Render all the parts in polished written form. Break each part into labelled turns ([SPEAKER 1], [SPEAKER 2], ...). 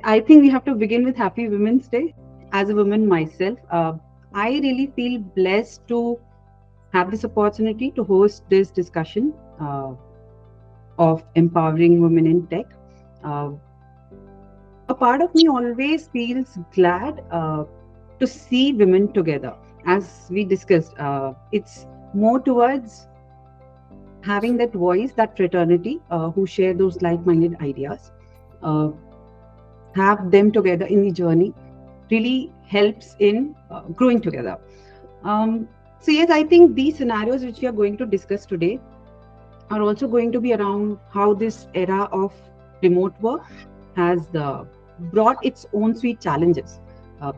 [SPEAKER 1] I think we have to begin with Happy Women's Day. As a woman myself, I really feel blessed to have this opportunity to host this discussion of empowering women in tech. Uh, a part of me always feels glad to see women together. As we discussed, it's more towards having that voice, that fraternity who share those like minded ideas. Uh, have them together in the journey really helps in growing together. So, yes, I think these scenarios which we are going to discuss today are also going to be around how this era of remote work has brought its own sweet challenges. Uh,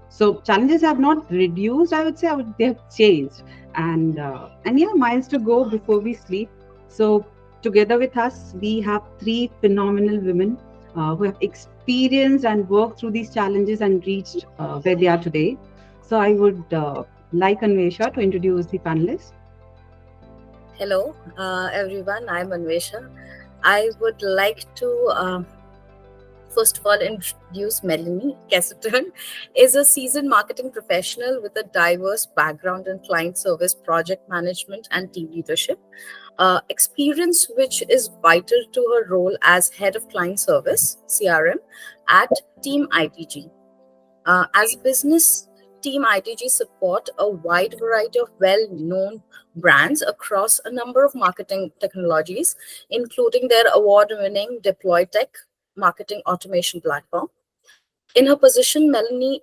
[SPEAKER 1] so challenges have not reduced, I would say, they have changed. And yeah, miles to go before we sleep. So together with us, we have three phenomenal women who have experienced and worked through these challenges and reached where they are today. So I would like Anvesha to introduce the panelists.
[SPEAKER 2] Hello, everyone. I'm Anvesha. I would like to first of all introduce Melanie. Kesterton is a seasoned marketing professional with a diverse background in client service, project management, and team leadership. Experience which is vital to her role as head of client service (CRM) at Team ITG. As a business, Team ITG support a wide variety of well-known brands across a number of marketing technologies, including their award-winning Deploy Tech marketing automation platform. In her position, Melanie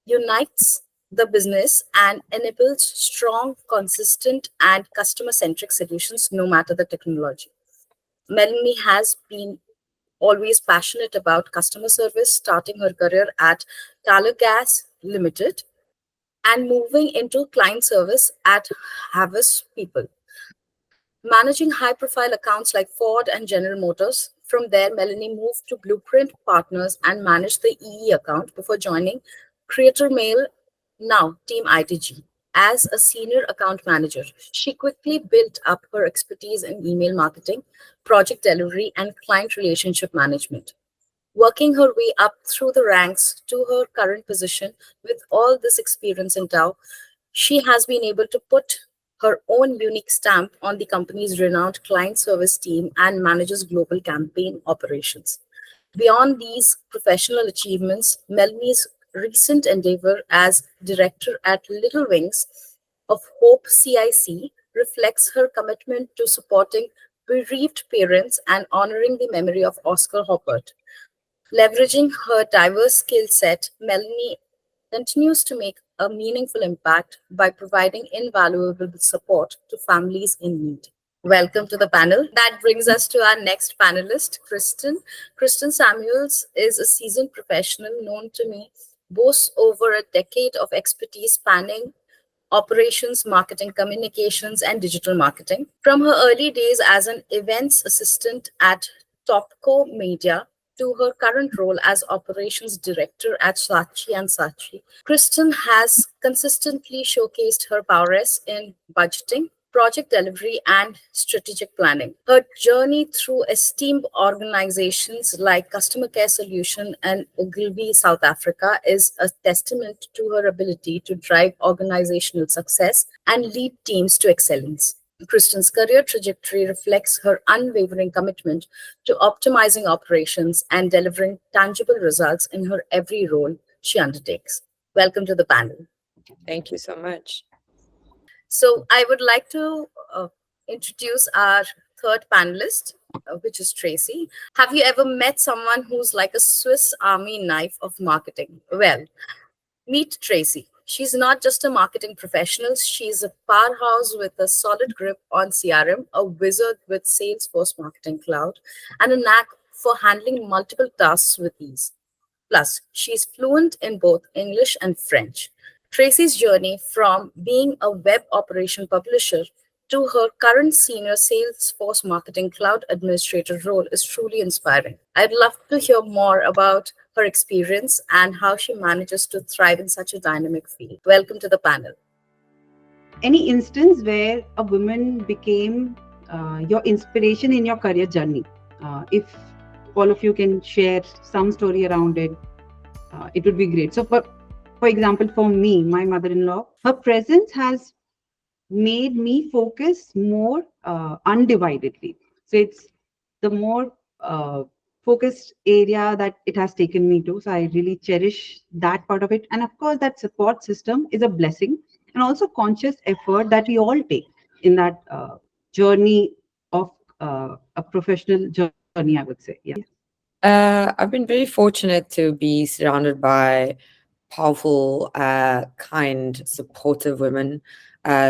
[SPEAKER 2] unites the business and enables strong, consistent, and customer-centric solutions no matter the technology. Melanie has been always passionate about customer service, starting her career at Talo Gas Limited and moving into client service at Havas People, managing high profile accounts like Ford and General Motors. From there, Melanie moved to Blueprint Partners and managed the EE account before joining Creator Mail, now Team ITG. As a senior account manager, she quickly built up her expertise in email marketing, project delivery, and client relationship management. Working her way up through the ranks to her current position with all this experience in tow, she has been able to put her own unique stamp on the company's renowned client service team and manages global campaign operations. Beyond these professional achievements, Melanie's recent endeavor as director at Little Wings of Hope CIC reflects her commitment to supporting bereaved parents and honoring the memory of Oscar Hoppert. Leveraging her diverse skill set, Melanie continues to make a meaningful impact by providing invaluable support to families in need. Welcome to the panel. That brings us to our next panelist, Kirsten. Kirsten Samuels is a seasoned professional known to me, boasts over a decade of expertise spanning operations, marketing, communications, and digital marketing. From her early days as an events assistant at Topco Media to her current role as operations director at Saatchi and Saatchi, Kristen has consistently showcased her prowess in budgeting, project delivery, and strategic planning. Her journey through esteemed organizations like Customer Care Solution and Ogilvy South Africa is a testament to her ability to drive organizational success and lead teams to excellence. Kristen's career trajectory reflects her unwavering commitment to optimizing operations and delivering tangible results in her every role she undertakes. Welcome to the panel.
[SPEAKER 3] Thank you so much.
[SPEAKER 2] So, I would like to introduce our third panelist, which is Tracy. Have you ever met someone who's like a Swiss Army knife of marketing? Well, meet Tracy. She's not just a marketing professional, she's a powerhouse with a solid grip on CRM, a wizard with Salesforce Marketing Cloud, and a knack for handling multiple tasks with ease. Plus, she's fluent in both English and French. Tracy's journey from being a web operation publisher to her current senior Salesforce Marketing Cloud Administrator role is truly inspiring. I'd love to hear more about her experience and how she manages to thrive in such a dynamic field. Welcome to the panel.
[SPEAKER 1] Any instance where a woman became your inspiration in your career journey? If all of you can share some story around it, it would be great. So, for example, for me, my mother-in-law, her presence has made me focus more undividedly. So it's the more focused area that it has taken me to. So I really cherish that part of it. And of course, that support system is a blessing and also conscious effort that we all take in that journey of a professional journey, I would say. Yeah.
[SPEAKER 3] I've been very fortunate to be surrounded by powerful, kind, supportive women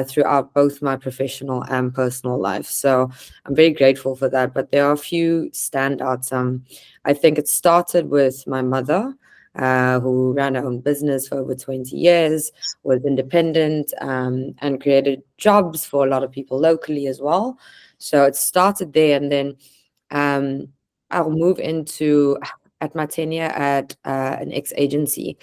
[SPEAKER 3] throughout both my professional and personal life. So I'm very grateful for that. But there are a few standouts. I think it started with my mother, who ran her own business for over 20 years, was independent, and created jobs for a lot of people locally as well. So it started there, and then I'll move into at my tenure at an ex-agency.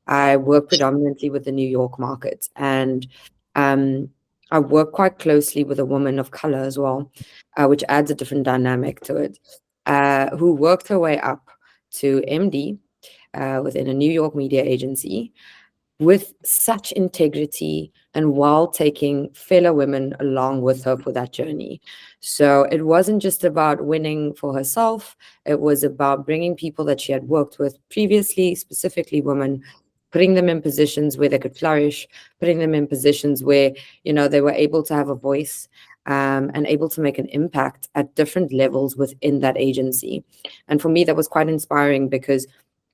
[SPEAKER 3] I work predominantly with the New York market, and I work quite closely with a woman of color as well, which adds a different dynamic to it, who worked her way up to MD within a New York media agency with such integrity and while taking fellow women along with her for that journey. So it wasn't just about winning for herself, it was about bringing people that she had worked with previously, specifically women, putting them in positions where they could flourish, putting them in positions where, they were able to have a voice, and able to make an impact at different levels within that agency. And for me, that was quite inspiring because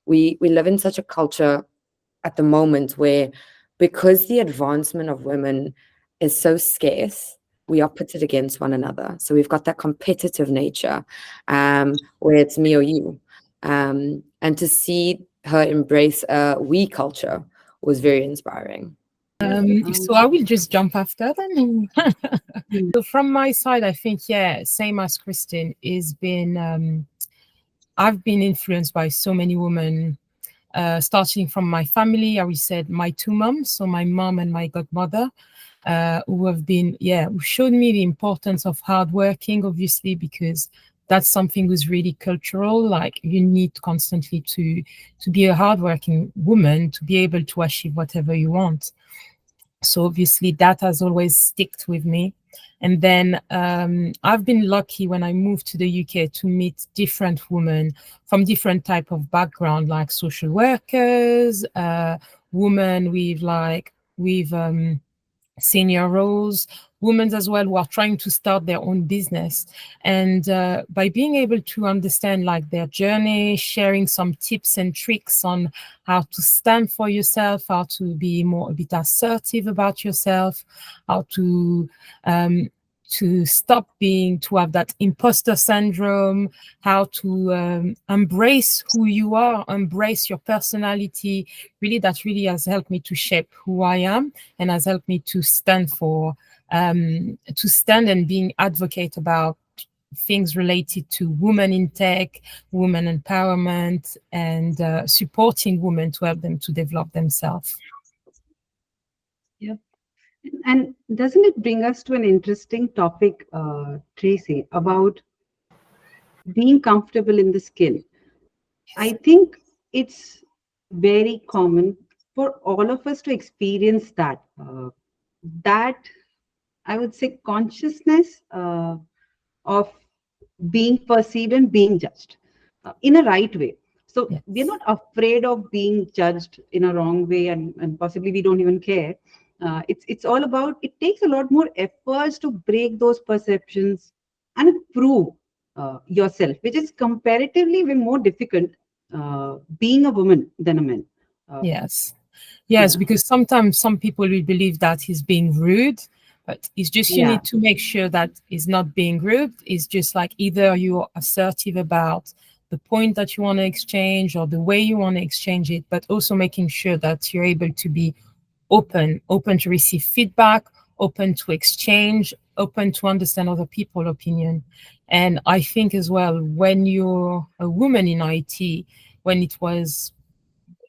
[SPEAKER 3] we live in such a culture at the moment where, because the advancement of women is so scarce, we are pitted against one another. So we've got that competitive nature, where it's me or you. And to see her embrace a we culture was very inspiring.
[SPEAKER 4] So I will just jump after then. So from my side, I think, same as Kirsten, I've been influenced by so many women, starting from my family. I will say my two moms, so my mom and my godmother, who have been, who showed me the importance of hard working, obviously, because that's something was really cultural. Like, you need constantly to be a hardworking woman to be able to achieve whatever you want. So obviously that has always sticked with me. And then I've been lucky when I moved to the UK to meet different women from different type of background, like social workers, women with senior roles, women as well who are trying to start their own business. And by being able to understand like their journey, sharing some tips and tricks on how to stand for yourself, how to be a bit assertive about yourself, how to have that imposter syndrome, how to embrace who you are, embrace your personality. Really, that really has helped me to shape who I am and has helped me to stand and being advocate about things related to women in tech, women empowerment, and supporting women to help them to develop themselves.
[SPEAKER 1] Yeah. And doesn't it bring us to an interesting topic, Tracy, about being comfortable in the skill? I think it's very common for all of us to experience that. That, I would say, consciousness of being perceived and being judged in a right way. So we're not afraid of being judged in a wrong way, and possibly we don't even care. It's all about, it takes a lot more efforts to break those perceptions and prove yourself, which is comparatively way more difficult being a woman than a man.
[SPEAKER 4] Yes, because sometimes some people will believe that he's being rude, but it's just you need to make sure that he's not being rude. It's just like either you're assertive about the point that you want to exchange or the way you want to exchange it, but also making sure that you're able to be open to receive feedback, open to exchange, open to understand other people's opinion. And I think as well, when you're a woman in IT, when it was,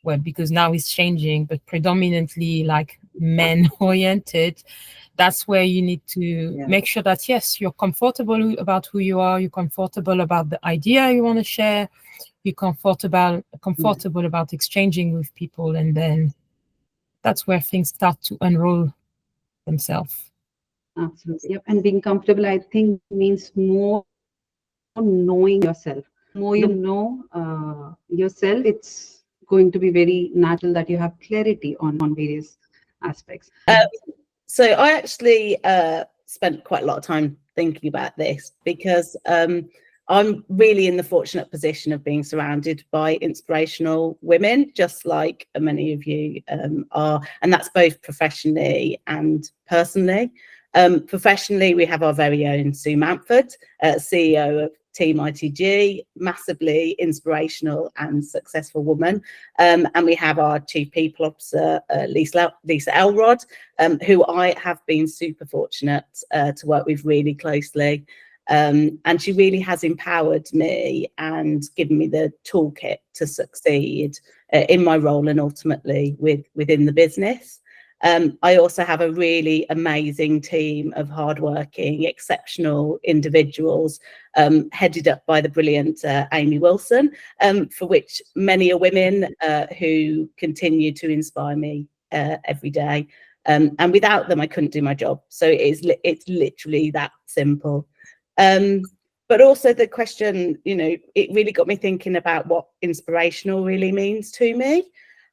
[SPEAKER 4] well, because now it's changing, but predominantly like men oriented, that's where you need to make sure that, yes, you're comfortable about who you are, you're comfortable about the idea you want to share, you're comfortable about exchanging with people, and then that's where things start to unroll themselves.
[SPEAKER 1] Absolutely. Yep. And being comfortable, I think, means more knowing yourself. The more you know yourself, it's going to be very natural that you have clarity on various aspects.
[SPEAKER 5] So I actually spent quite a lot of time thinking about this, because I'm really in the fortunate position of being surrounded by inspirational women, just like many of you are, and that's both professionally and personally. Professionally, we have our very own Sue Mountford, CEO of Team ITG, massively inspirational and successful woman. And we have our Chief People Officer, Lisa Elrod, who I have been super fortunate to work with really closely. And she really has empowered me and given me the toolkit to succeed in my role and ultimately within the business. I also have a really amazing team of hardworking, exceptional individuals, headed up by the brilliant Amy Wilson, for which many are women who continue to inspire me every day. And without them, I couldn't do my job. So it's literally that simple. But also the question, it really got me thinking about what inspirational really means to me.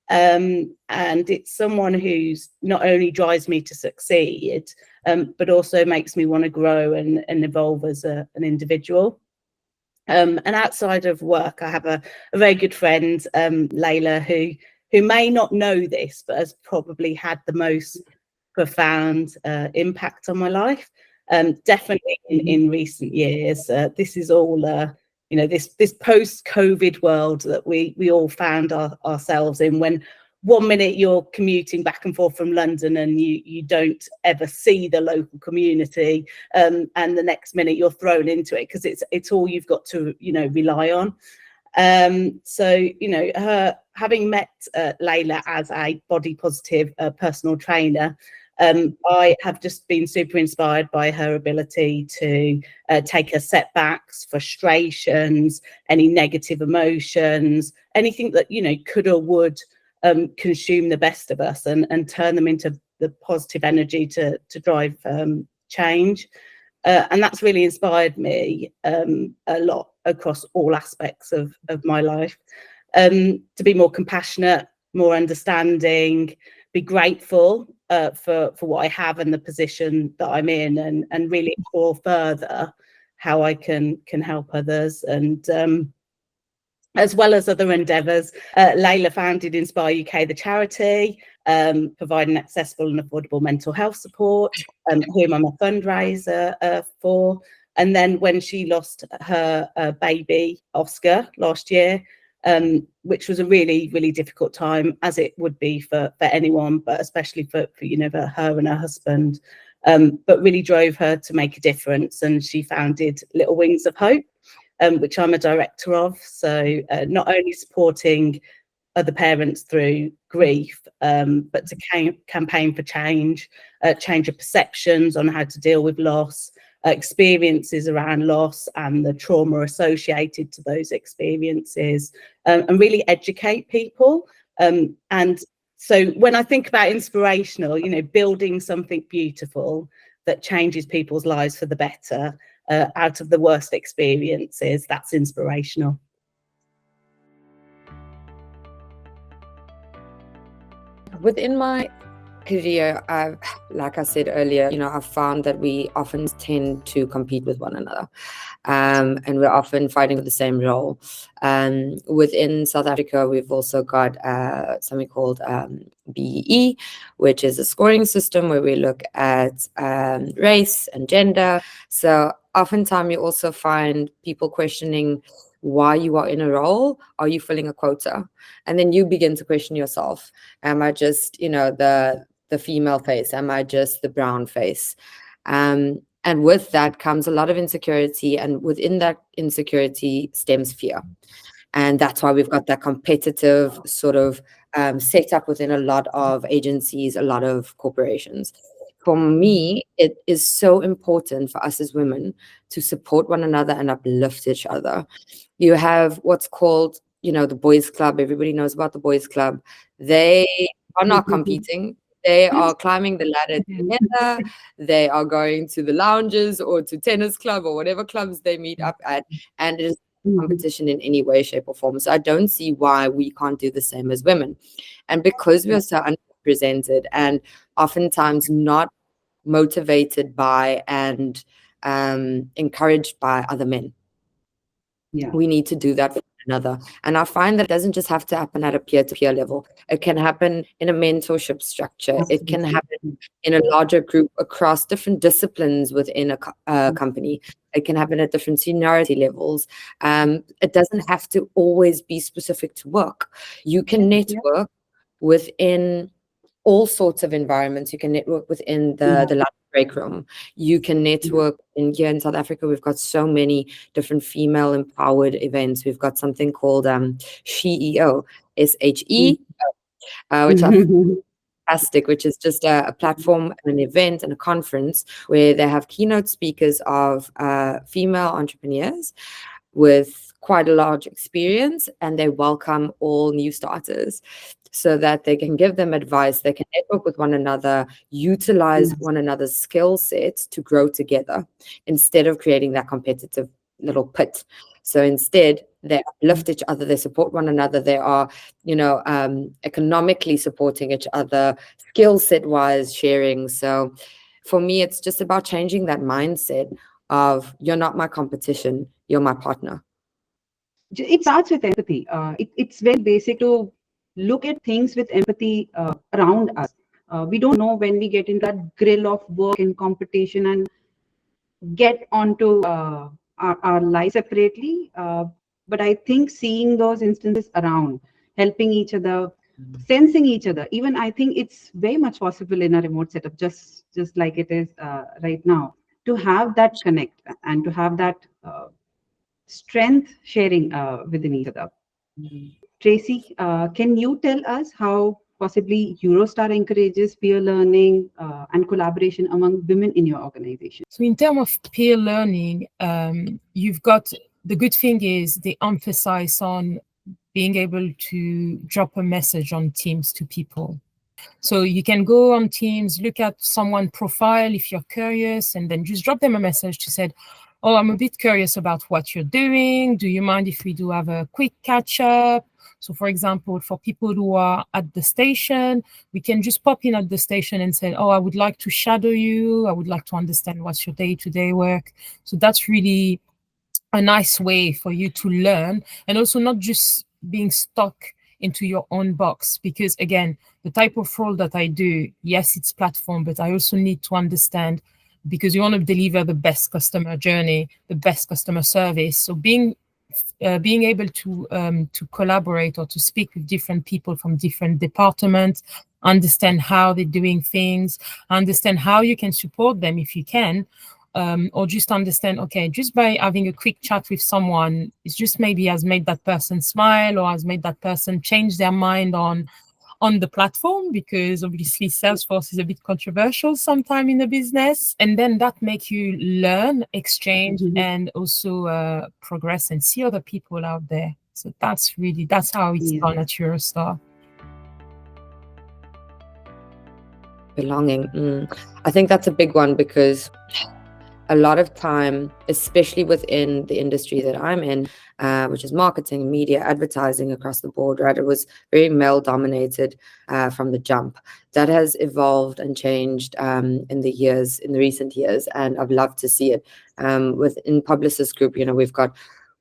[SPEAKER 5] And it's someone who's not only drives me to succeed, but also makes me want to grow and evolve as an individual. And outside of work, I have a very good friend, Layla, who may not know this, but has probably had the most profound impact on my life. Definitely in recent years. This is all this post-COVID world that we all found ourselves in, when one minute you're commuting back and forth from London and you don't ever see the local community, and the next minute you're thrown into it because it's all you've got to rely on. So her having met Layla as a body positive personal trainer, I have just been super inspired by her ability to take her setbacks, frustrations, any negative emotions, anything that could or would consume the best of us, and turn them into the positive energy to drive change. And that's really inspired me a lot across all aspects of my life, to be more compassionate, more understanding, be grateful for what I have and the position that I'm in, and really explore further how I can help others. And as well as other endeavours, Layla founded Inspire UK, the charity, providing accessible and affordable mental health support, whom I'm a fundraiser for. And then when she lost her baby, Oscar, last year, which was a really, really difficult time, as it would be for anyone, but especially for her and her husband, but really drove her to make a difference. And she founded Little Wings of Hope, which I'm a director of. So not only supporting other parents through grief, but to campaign for change of perceptions on how to deal with loss, experiences around loss and the trauma associated to those experiences, and really educate people. And so when I think about inspirational, building something beautiful that changes people's lives for the better, out of the worst experiences, that's inspirational.
[SPEAKER 3] Within my career, like I said earlier, I've found that we often tend to compete with one another, and we're often fighting for the same role. Within South Africa, we've also got something called BEE, which is a scoring system where we look at race and gender. So oftentimes you also find people questioning why you are in a role. Are you filling a quota? And then you begin to question yourself. Am I just, the female face? Am I just the brown face? And with that comes a lot of insecurity. And within that insecurity stems fear. And that's why we've got that competitive sort of set up within a lot of agencies, a lot of corporations. For me, it is so important for us as women to support one another and uplift each other. You have what's called, the boys club. Everybody knows about the boys club. They are not competing. They are climbing the ladder together. They are going to the lounges or to tennis club or whatever clubs they meet up at. And it is competition in any way, shape, or form. So I don't see why we can't do the same as women. And because we are so underrepresented and oftentimes not motivated by and encouraged by other men, we need to do that for another. And I find that it doesn't just have to happen at a peer-to-peer level. It can happen in a mentorship structure. It can happen in a larger group across different disciplines within a company. It can happen at different seniority levels. It doesn't have to always be specific to work. You can network within all sorts of environments. You can network within the lunch break room. You can network here in South Africa. We've got so many different female empowered events. We've got something called SHEO, SHE, which are fantastic, which is just a platform and an event and a conference where they have keynote speakers of female entrepreneurs with quite a large experience, and they welcome all new starters so that they can give them advice, they can network with one another, utilize one another's skill sets to grow together instead of creating that competitive little pit. So instead, they uplift each other, they support one another, they are, economically supporting each other, skill set wise sharing. So for me, it's just about changing that mindset of you're not my competition, you're my partner.
[SPEAKER 1] It starts with empathy. It's very basic to look at things with empathy around us. We don't know when we get into that grill of work and competition and get onto our lives separately. But I think seeing those instances around, helping each other, sensing each other, even I think it's very much possible in a remote setup, just like it is right now, to have that connect and to have that strength sharing within each other. Tracy, can you tell us how possibly Eurostar encourages peer learning and collaboration among women in your organization?
[SPEAKER 4] So in terms of peer learning, you've got, the good thing is they emphasize on being able to drop a message on Teams to people. So you can go on Teams, look at someone's profile if you're curious, and then just drop them a message to say, oh, I'm a bit curious about what you're doing. Do you mind if we do have a quick catch up? So for example, for people who are at the station, we can just pop in at the station and say, oh, I would like to shadow you. I would like to understand what's your day-to-day work. So that's really a nice way for you to learn, and also not just being stuck into your own box, because again, the type of role that I do, yes, it's platform, but I also need to understand, because you want to deliver the best customer journey, the best customer service. So being able to collaborate or to speak with different people from different departments, understand how they're doing things, understand how you can support them if you can, or just understand, okay, just by having a quick chat with someone, it's just maybe has made that person smile or has made that person change their mind on the platform, because obviously Salesforce is a bit controversial sometime in the business. And then that make you learn, exchange, and also progress and see other people out there. So that's how it's done at Eurostar.
[SPEAKER 3] Belonging. I think that's a big one, because a lot of time, especially within the industry that I'm in, which is marketing, media, advertising across the board, right? It was very male dominated from the jump. That has evolved and changed in the recent years, and I've loved to see it. Within Publicis Group, we've got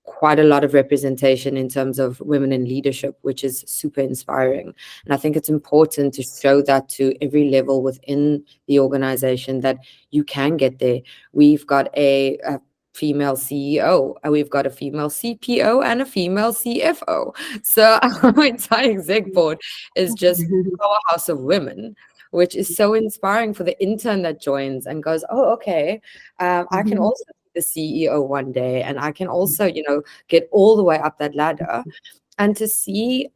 [SPEAKER 3] quite a lot of representation in terms of women in leadership, which is super inspiring. And I think it's important to show that to every level within the organization, that you can get there. We've got a female CEO, we've got a female CPO and a female CFO. So our entire exec board is just a powerhouse of women, which is so inspiring for the intern that joins and goes, oh, okay, I can also the CEO one day, and I can also, get all the way up that ladder. And to see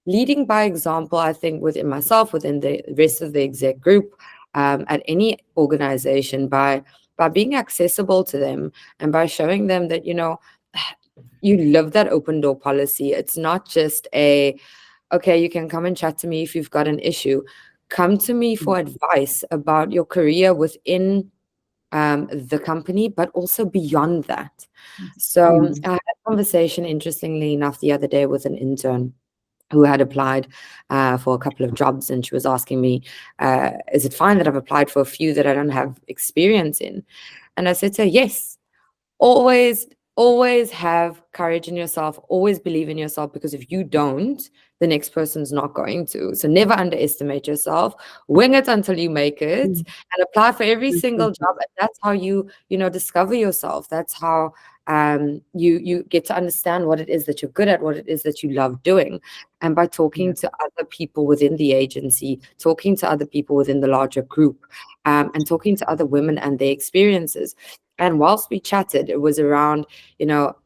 [SPEAKER 3] leading by example, I think, within myself, within the rest of the exec group, at any organization, by being accessible to them and by showing them that, you live that open door policy. It's not just okay, you can come and chat to me if you've got an issue. Come to me for advice about your career within the company, but also beyond that. So I had a conversation, interestingly enough, the other day with an intern who had applied for a couple of jobs, and she was asking me, is it fine that I've applied for a few that I don't have experience in? And I said to her, yes, always have courage in yourself, always believe in yourself, because if you don't, the next person's not going to. So never underestimate yourself, wing it until you make it, and apply for every single job. And that's how you discover yourself. That's how you get to understand what it is that you're good at, what it is that you love doing. And by talking to other people within the agency, talking to other people within the larger group, and talking to other women and their experiences. And whilst we chatted, it was around,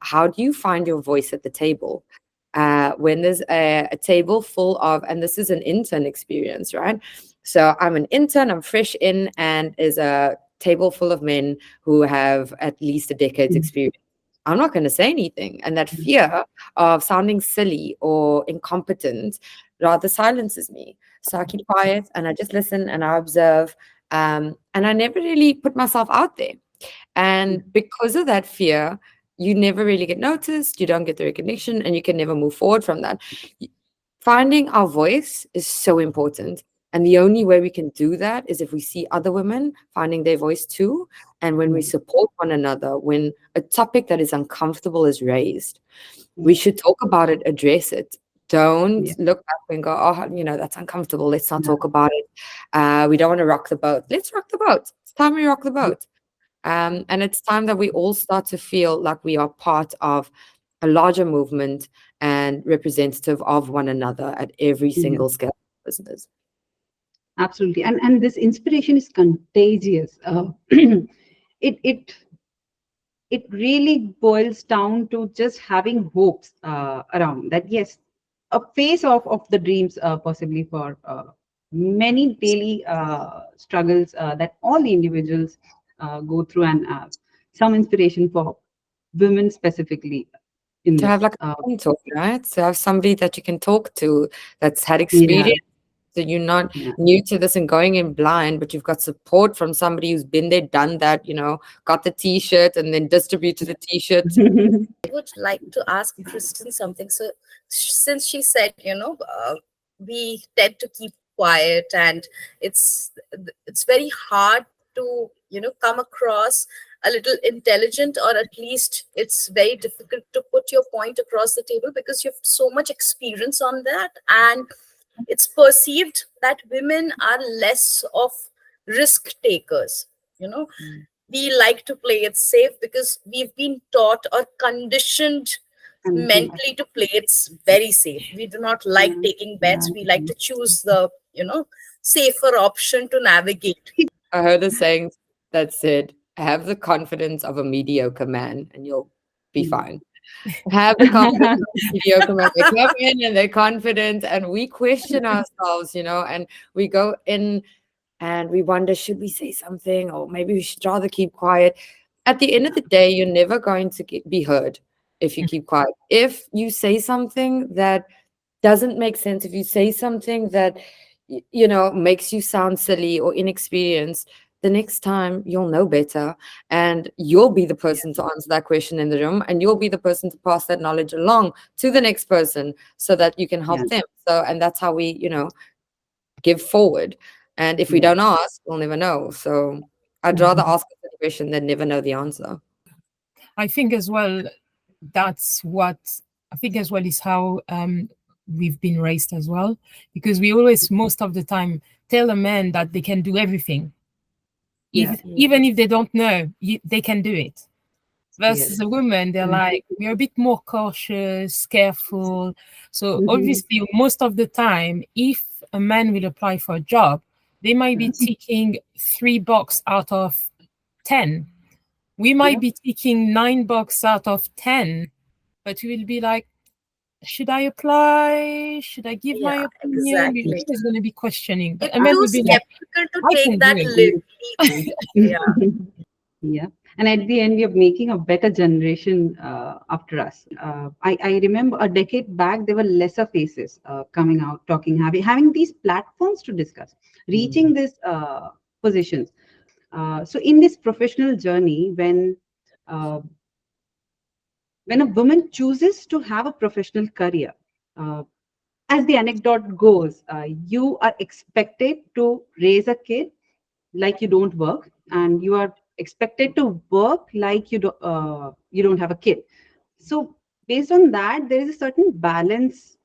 [SPEAKER 3] how do you find your voice at the table? When there's a table full of, and this is an intern experience, right? So I'm an intern, I'm fresh in, and there's a table full of men who have at least a decade's experience. I'm not going to say anything. And that fear of sounding silly or incompetent rather silences me. So I keep quiet and I just listen and I observe. And I never really put myself out there. And because of that fear, you never really get noticed, you don't get the recognition, and you can never move forward from that. Finding our voice is so important. And the only way we can do that is if we see other women finding their voice too. And when we support one another, when a topic that is uncomfortable is raised, we should talk about it, address it. Don't look back and go, oh, that's uncomfortable. Let's not talk about it. We don't want to rock the boat. Let's rock the boat. It's time we rock the boat. And it's time that we all start to feel like we are part of a larger movement and representative of one another at every single scale of business.
[SPEAKER 1] Absolutely. And this inspiration is contagious. It really boils down to just having hopes around that. Yes, a phase of the dreams, possibly for many daily struggles that all the individuals go through, and some inspiration for women specifically.
[SPEAKER 3] To have like a mentor, right? To have somebody that you can talk to that's had experience. So you're not new to this and going in blind, but you've got support from somebody who's been there, done that, got the T-shirt and then distributed the T-shirt.
[SPEAKER 2] I would like to ask Kirsten something. So since she said, we tend to keep quiet, and it's very hard to, come across a little intelligent, or at least it's very difficult to put your point across the table because you have so much experience on that. And it's perceived that women are less of risk takers. We like to play it safe because we've been taught or conditioned mentally to play it very safe. We do not like taking bets. We like to choose the, safer option to navigate.
[SPEAKER 3] I heard a saying that said, have the confidence of a mediocre man and you'll be fine. Have the confidence of a mediocre man. They come in and they're confident, and we question ourselves, and we go in and we wonder, should we say something, or maybe we should rather keep quiet. At the end of the day, you're never going to be heard if you keep quiet. If you say something that doesn't make sense, if you say something that makes you sound silly or inexperienced, the next time you'll know better, and you'll be the person to answer that question in the room, and you'll be the person to pass that knowledge along to the next person so that you can help them. So, and that's how we, give forward. And if we don't ask, we'll never know. So I'd rather ask a question than never know the answer.
[SPEAKER 4] I think as well, is how we've been raised as well, because we always, most of the time, tell a man that they can do everything. Even if they don't know, they can do it. Versus a woman, they're like, we're a bit more cautious, careful. So obviously, most of the time, if a man will apply for a job, they might be ticking 3 boxes out of 10. We might be ticking 9 boxes out of 10, but we will be like, should I apply? Should I give my
[SPEAKER 2] Yeah,
[SPEAKER 4] opinion? You're
[SPEAKER 2] exactly.
[SPEAKER 4] always going to be questioning. But
[SPEAKER 2] It's
[SPEAKER 4] and then
[SPEAKER 2] too
[SPEAKER 4] we'll be like,
[SPEAKER 2] skeptical to
[SPEAKER 4] I
[SPEAKER 2] take
[SPEAKER 4] can do
[SPEAKER 2] that
[SPEAKER 4] it.
[SPEAKER 2] leap. Yeah.
[SPEAKER 1] Yeah. And at the end, we are making a better generation after us. I remember a decade back, there were lesser faces coming out, talking, having these platforms to discuss, reaching these positions. So in this professional journey, uh, when a woman chooses to have a professional career, uh, as the anecdote goes, you are expected to raise a kid like you don't work, and you are expected to work like you don't have a kid. So based on that, there is a certain balance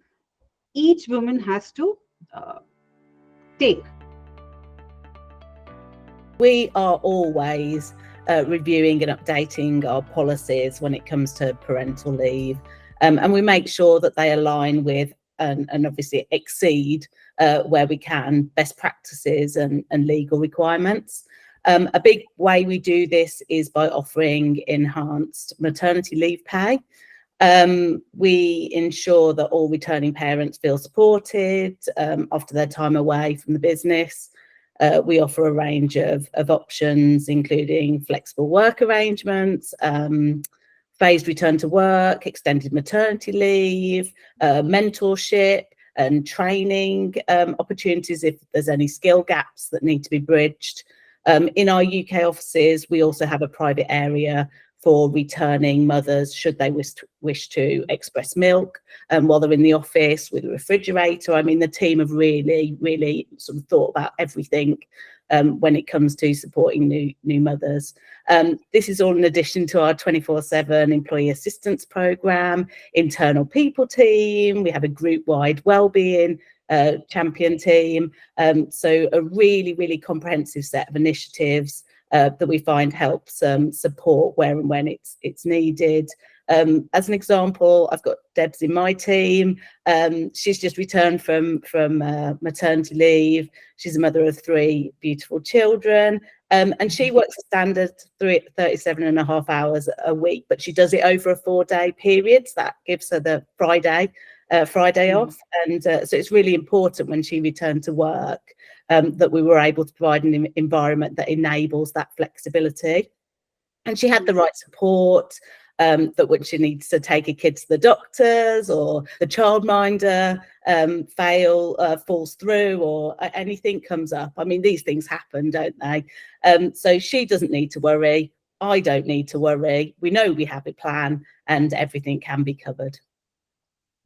[SPEAKER 1] each woman has to uh, take.
[SPEAKER 5] We are always reviewing and updating our policies when it comes to parental leave, and we make sure that they align with and obviously exceed where we can best practices and legal requirements. A big way we do this is by offering enhanced maternity leave pay. We ensure that all returning parents feel supported after their time away from the business. We offer a range of options, including flexible work arrangements, phased return to work, extended maternity leave, mentorship and training opportunities if there's any skill gaps that need to be bridged. In our UK offices, we also have a private area for returning mothers should they wish to express milk while they're in the office with a refrigerator. I mean, the team have really sort of thought about everything when it comes to supporting new mothers. This is all in addition to our 24/7 employee assistance programme, internal people team. We have a group-wide wellbeing champion team. So a really comprehensive set of initiatives that we find helps support where and when it's needed. As an example, I've got Debs in my team. She's just returned from maternity leave. She's a mother of 3 beautiful children. And she works a standard 37 and a half hours a week, but she does it over a 4-day period. So that gives her the Friday off. And so it's really important when she returned to work that we were able to provide an environment that enables that flexibility. And she had the right support, that when she needs to take a kid to the doctors or the childminder falls through or anything comes up. I mean, these things happen, don't they? So she doesn't need to worry. I don't need to worry. We know we have a plan and everything can be covered.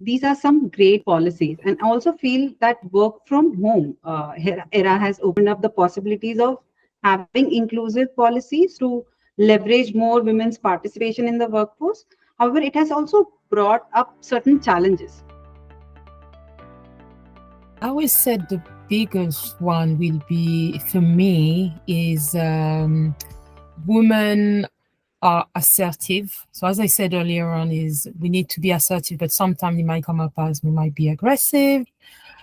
[SPEAKER 1] These are some great policies, and I also feel that work from home era has opened up the possibilities of having inclusive policies to leverage more women's participation in the workforce. However, it has also brought up certain challenges.
[SPEAKER 4] I always said the biggest one will be, for me, is women are assertive. So as I said earlier on, is we need to be assertive, but sometimes it might come up as we might be aggressive.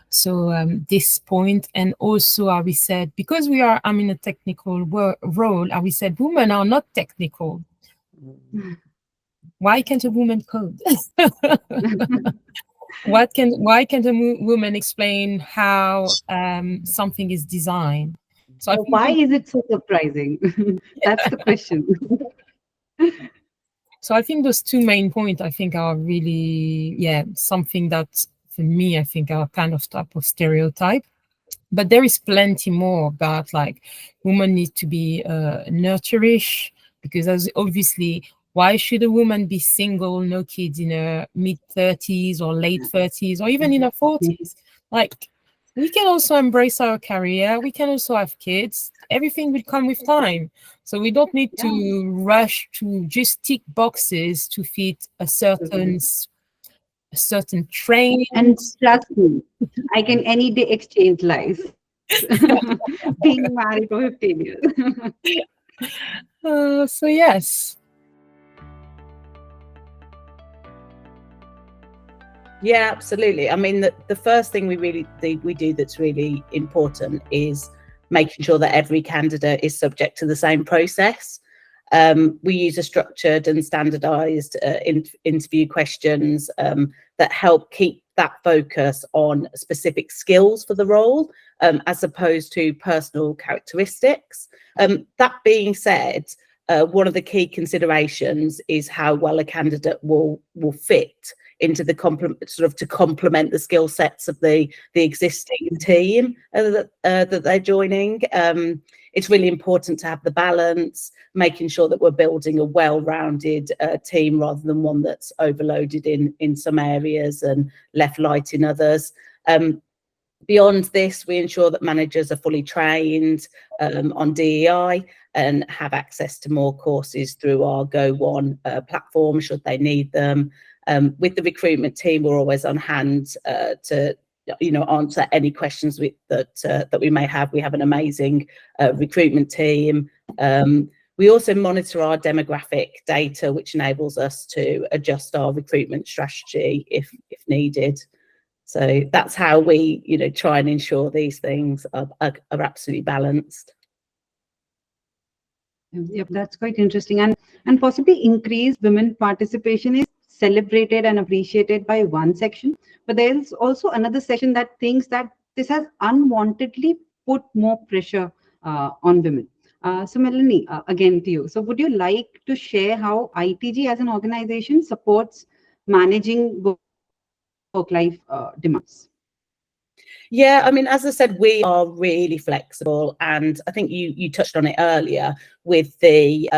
[SPEAKER 4] So this point, and also we said, because I'm in a technical role, we said women are not technical. Why can't a woman code? Why can't a woman explain how something is designed? So
[SPEAKER 1] why is it so surprising? That's the question.
[SPEAKER 4] So I think those 2 main points, I think, are really, something that for me, I think are kind of type of stereotype. But there is plenty more about like women need to be nurturish, because as obviously, why should a woman be single, no kids in her mid-30s or late 30s or even in her 40s? Like, we can also embrace our career. We can also have kids. Everything will come with time. So we don't need to rush to just tick boxes to fit a certain train.
[SPEAKER 1] And trust me, I can any day exchange lives. Being married for 15 years.
[SPEAKER 4] So yes.
[SPEAKER 5] Yeah, absolutely. I mean, the first thing we do that's really important is making sure that every candidate is subject to the same process. We use a structured and standardized interview questions that help keep that focus on specific skills for the role, as opposed to personal characteristics. That being said, one of the key considerations is how well a candidate will fit into the to complement the skill sets of the existing team that they're joining. It's really important to have the balance, making sure that we're building a well-rounded team rather than one that's overloaded in some areas and left light in others. Beyond this, we ensure that managers are fully trained on DEI and have access to more courses through our Go One platform should they need them. With the recruitment team, we're always on hand to answer any questions that we may have. We have an amazing recruitment team. We also monitor our demographic data, which enables us to adjust our recruitment strategy if needed. So that's how we, try and ensure these things are absolutely balanced.
[SPEAKER 1] Yep, that's quite interesting. And possibly increased women participation is celebrated and appreciated by one section, but there is also another section that thinks that this has unwantedly put more pressure on women. So Melanie, again to you. So would you like to share how ITG as an organization supports managing work-life demands?
[SPEAKER 5] Yeah, I mean, as I said, we are really flexible, and I think you touched on it earlier with the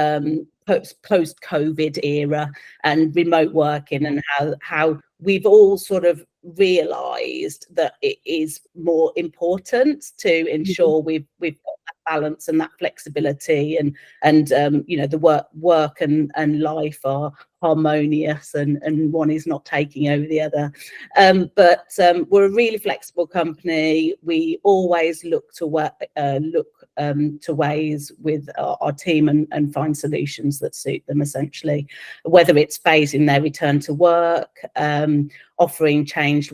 [SPEAKER 5] post-COVID era and remote working, and how we've all sort of realised that it is more important to ensure we've got that balance and that flexibility, and the work and life are harmonious, and one is not taking over the other. But we're a really flexible company. We always look to ways with our team and find solutions that suit them, essentially, whether it's phasing their return to work, offering changed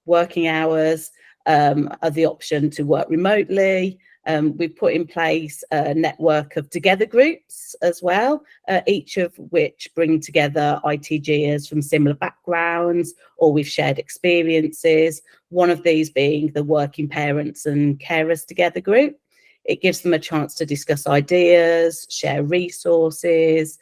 [SPEAKER 5] working hours, or the option to work remotely. We've put in place a network of together groups as well, each of which bring together ITGers from similar backgrounds, or we've shared experiences. One of these being the Working Parents and Carers Together group. It gives them a chance to discuss ideas, share resources,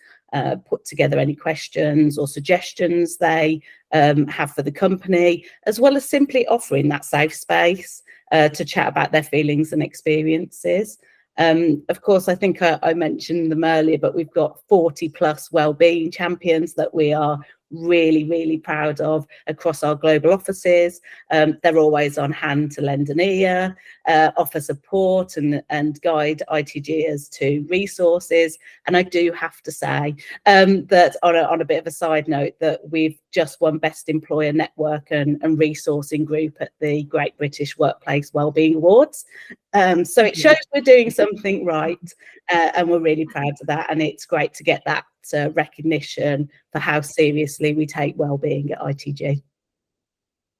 [SPEAKER 5] put together any questions or suggestions they have for the company, as well as simply offering that safe space to chat about their feelings and experiences. Of course, I think I mentioned them earlier, but we've got 40 plus wellbeing champions that we are really, really proud of across our global offices. They're always on hand to lend an ear, offer support and guide ITGers to resources. And I do have to say that on a bit of a side note, that we've just won Best Employer Network and Resourcing Group at the Great British Workplace Wellbeing Awards. So it shows we're doing something right, and we're really proud of that. And it's great to get that recognition for how seriously we take wellbeing at ITG.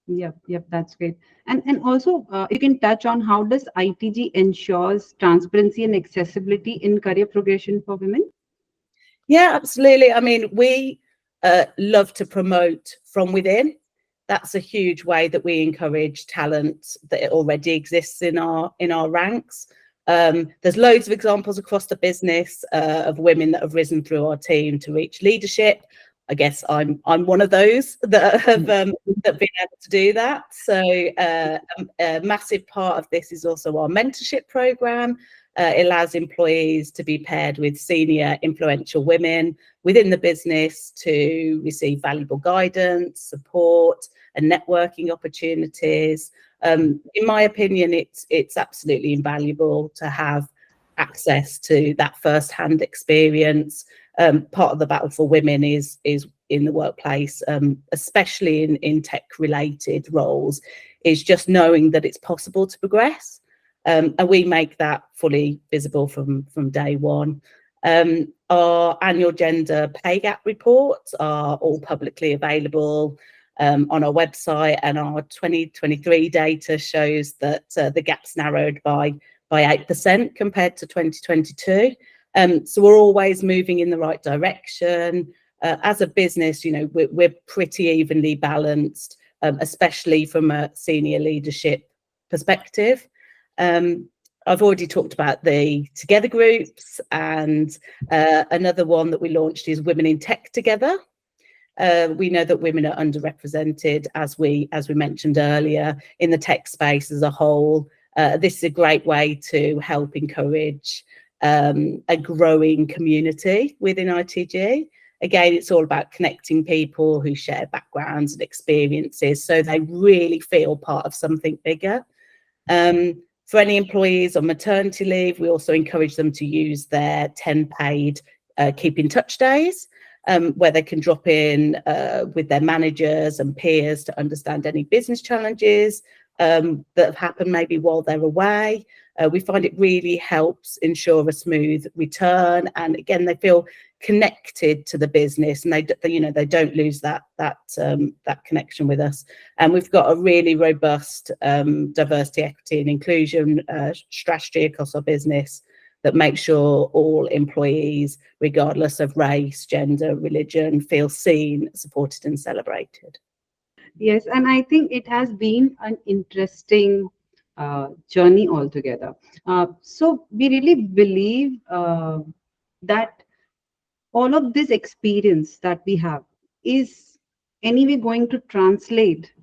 [SPEAKER 1] Yep, that's great. And also, you can touch on how does ITG ensures transparency and accessibility in career progression for women?
[SPEAKER 5] Yeah, absolutely. I mean, we love to promote from within. That's a huge way that we encourage talent that already exists in our ranks. There's loads of examples across the business of women that have risen through our team to reach leadership. I guess I'm one of those that have been able to do that. So a massive part of this is also our mentorship program. It allows employees to be paired with senior influential women within the business to receive valuable guidance, support, and networking opportunities. In my opinion, it's absolutely invaluable to have access to that first-hand experience. Part of the battle for women is in the workplace, especially in tech-related roles, is just knowing that it's possible to progress. And we make that fully visible from day one. Our annual gender pay gap reports are all publicly available on our website, and our 2023 data shows that the gap's narrowed by 8% compared to 2022. So we're always moving in the right direction. As a business, you know, we're pretty evenly balanced, especially from a senior leadership perspective. I've already talked about the Together groups, and another one that we launched is Women in Tech Together. We know that women are underrepresented, as we mentioned earlier, in the tech space as a whole. This is a great way to help encourage a growing community within ITG. Again, it's all about connecting people who share backgrounds and experiences, so they really feel part of something bigger. For any employees on maternity leave, we also encourage them to use their 10 paid keep in touch days, where they can drop in with their managers and peers to understand any business challenges that have happened maybe while they're away. We find it really helps ensure a smooth return, and again, they feel connected to the business, and they don't lose that connection with us. And we've got a really robust diversity, equity, and inclusion strategy across our business that makes sure all employees, regardless of race, gender, religion, feel seen, supported, and celebrated.
[SPEAKER 1] Yes, and I think it has been an interesting journey altogether. So we really believe that all of this experience that we have is anyway going to translate.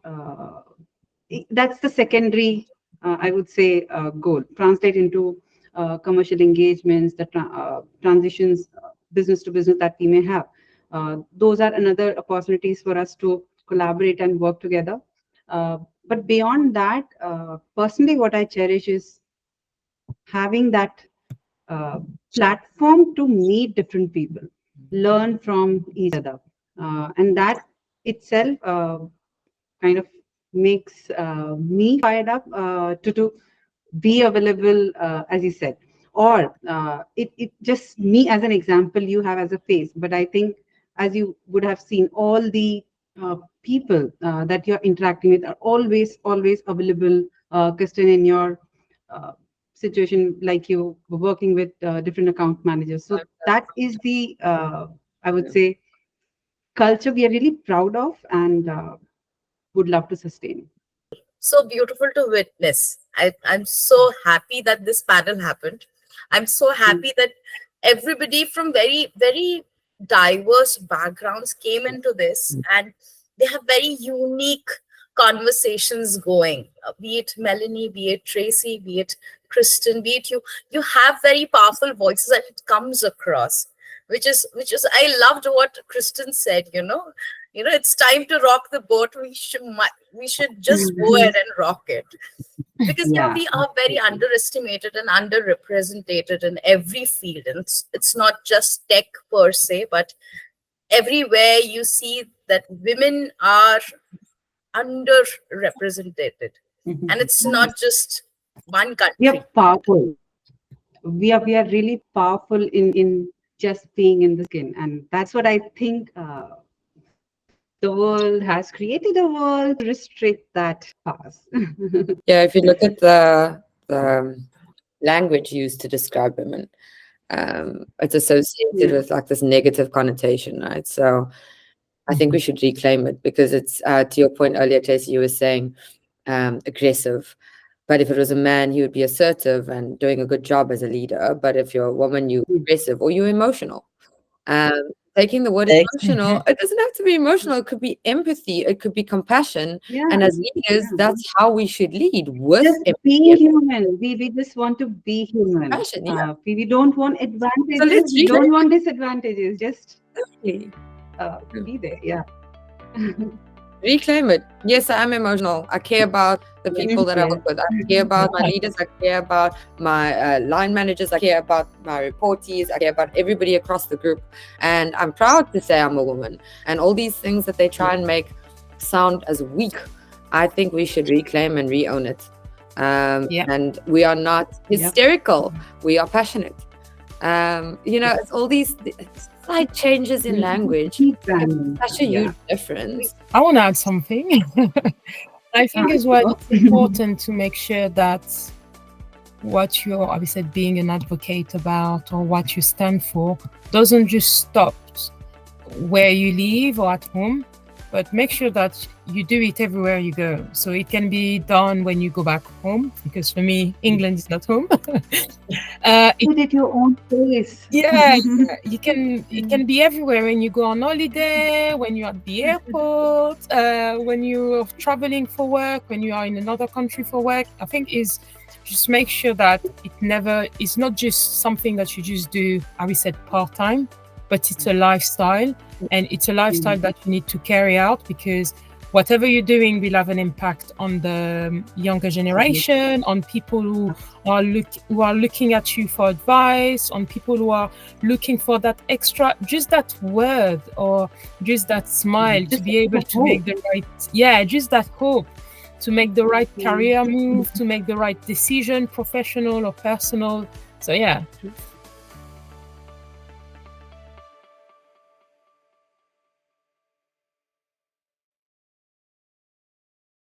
[SPEAKER 1] That's the secondary, I would say, goal. Translate into commercial engagements, the transitions, business to business that we may have. Those are another opportunities for us to collaborate and work together. But beyond that, personally, what I cherish is having that platform to meet different people, learn from each other. And that itself kind of makes me fired up to be available, as you said. Or it just me as an example you have as a face. But I think, as you would have seen, all the people that you're interacting with are always available. Kirsten, in your situation, like you were working with different account managers. So that is the, I would say, culture we are really proud of and would love to sustain.
[SPEAKER 2] So beautiful to witness. I'm so happy that this panel happened. I'm so happy that everybody from very, very diverse backgrounds came into this, and they have very unique conversations going, be it Melanie, be it Tracy, be it Kirsten, be it you have very powerful voices, and it comes across, which is I loved what Kirsten said, it's time to rock the boat. We should just go ahead and rock it, because we are very underestimated and underrepresented in every field, and it's not just tech per se, but everywhere you see that women are underrepresented, and it's not just one country.
[SPEAKER 1] We are powerful. We are really powerful in just being in the skin, and that's what I think. The world has created a world to restrict that pass.
[SPEAKER 3] Yeah, if you look at the language used to describe women, it's associated with like this negative connotation, right? So I think we should reclaim it, because it's to your point earlier, Tracy, you were saying aggressive. But if it was a man, he would be assertive and doing a good job as a leader. But if you're a woman, you're aggressive or you're emotional. Taking the word emotional, it doesn't have to be emotional. It could be empathy. It could be compassion. And as leaders, that's how we should lead, with
[SPEAKER 1] just
[SPEAKER 3] empathy.
[SPEAKER 1] Be human. We just want to be human.
[SPEAKER 3] Compassion,
[SPEAKER 1] we don't want advantages.
[SPEAKER 3] So let's
[SPEAKER 1] we don't want disadvantages. Just
[SPEAKER 3] be
[SPEAKER 1] there. Yeah.
[SPEAKER 3] Reclaim it. Yes, I am emotional. I care about the people that I work with. I care about my leaders. I care about my line managers. I care about my reportees. I care about everybody across the group. And I'm proud to say I'm a woman. And all these things that they try and make sound as weak, I think we should reclaim and re-own it. And we are not hysterical. We are passionate. It's all these slight changes in language. Such a huge difference.
[SPEAKER 4] I want to add something. I think as well it's important to make sure that what you're, I said, being an advocate about or what you stand for doesn't just stop where you live or at home, but make sure that you do it everywhere you go. So it can be done when you go back home, because for me, England is not home.
[SPEAKER 1] It at your own pace.
[SPEAKER 4] Yeah, you can. It can be everywhere when you go on holiday, when you're at the airport, when you're traveling for work, when you are in another country for work. I think is just make sure that it's not just something that you just do, as we said, part-time, but it's a lifestyle, and it's a lifestyle that you need to carry out, because whatever you're doing will have an impact on the younger generation, on people who are looking at you for advice, on people who are looking for that extra, just that word or just that smile to be able to make the right, just that hope to make the right career move, to make the right decision, professional or personal. So